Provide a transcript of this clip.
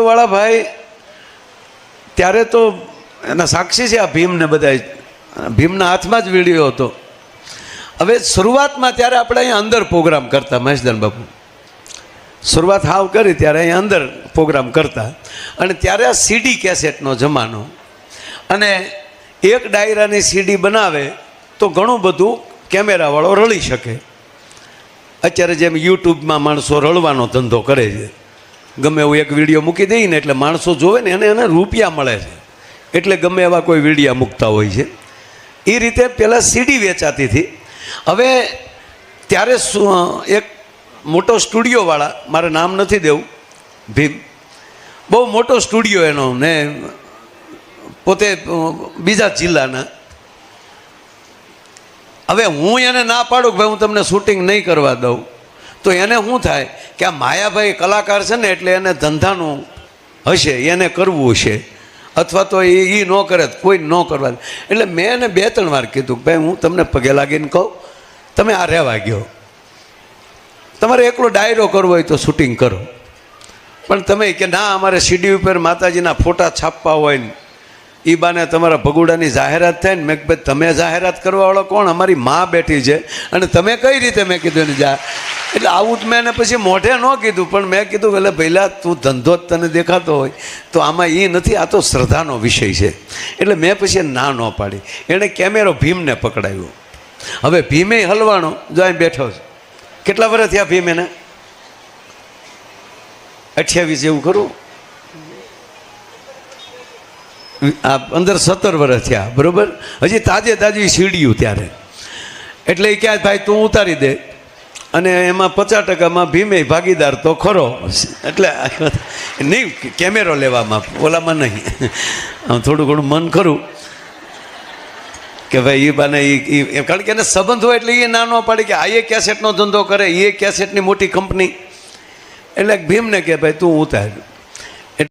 સ્ટુડિયોવાળા ભાઈ ત્યારે તો એના સાક્ષી છે આ ભીમને બધા, ભીમના હાથમાં જ વિડીયો હતો. હવે શરૂઆતમાં ત્યારે આપણે અહીંયા અંદર પ્રોગ્રામ કરતા, મહેશદાન બાપુ શરૂઆત હાવ કરી ત્યારે અહીંયા અંદર પ્રોગ્રામ કરતા. અને ત્યારે આ સીડી કેસેટનો જમાનો, અને એક ડાયરાની સીડી બનાવે તો ઘણું બધું કેમેરાવાળો રળી શકે. અત્યારે જેમ યુટ્યુબમાં માણસો રળવાનો ધંધો કરે છે, ગમે એવું એક વિડીયો મૂકી દઈએ ને એટલે માણસો જોવે ને એને રૂપિયા મળે છે, એટલે ગમે એવા કોઈ વિડીયા મૂકતા હોય છે. એ રીતે પહેલાં સીડી વેચાતી હતી. હવે ત્યારે એક મોટો સ્ટુડિયોવાળા, મારે નામ નથી દેવું, ભીમ, બહુ મોટો સ્ટુડિયો એનો, ને પોતે બીજા જિલ્લાના. હવે હું એને ના પાડું કે ભાઈ હું તમને શૂટિંગ નહીં કરવા દઉં, તો એને શું થાય કે આ માયાભાઈ કલાકાર છે ને એટલે એને ધંધાનું હશે, એને કરવું હશે, અથવા તો એ ન કરે કોઈ ન કરવા. એટલે મેં એને 2-3 વાર કીધું કે ભાઈ હું તમને પગે લાગીને કહું, તમે આ રહેવા ગયો, તમારે એકલો ડાયરો કરવો હોય તો શૂટિંગ કરો, પણ તમે કે ના અમારે સીડી ઉપર માતાજીના ફોટા છાપવા હોય ને એ બાને તમારા ભગુડાની જાહેરાત થાય ને. મેં ભાઈ તમે જાહેરાત કરવાવાળો કોણ? અમારી માં બેઠી છે, અને તમે કઈ રીતે? મેં કીધું એને જા. એટલે આવું જ મેં એને પછી મોઢે ન કીધું, પણ મેં કીધું એટલે પહેલાં તું ધંધો જ તને દેખાતો હોય તો આમાં એ નથી, આ તો શ્રદ્ધાનો વિષય છે. એટલે મેં પછી ના ન પાડી. એણે કેમેરો ભીમને પકડાવ્યો. હવે ભીમે હલવાનો, જો અહીં બેઠો છે. કેટલા વર્ષ થયા ભીમ એને? 28 જેવું ખરું, આ 15-17 વર્ષ થયા, બરાબર. હજી તાજે તાજી સીડીયું ત્યારે. એટલે એ ક્યાં ભાઈ તું ઉતારી દે, અને એમાં 50% ભીમે ભાગીદાર તો ખરો. એટલે નહીં કેમેરો લેવામાં, ઓલામાં નહીં, આમ થોડું ઘણું મન ખરું કે ભાઈ એ બાને એ, કારણ કે એને સંબંધ હોય એટલે એ ના ન પાડે કે આ એ કેસેટનો ધંધો કરે, એ કેસેટની મોટી કંપની. એટલે ભીમને કે ભાઈ તું ઉતાર.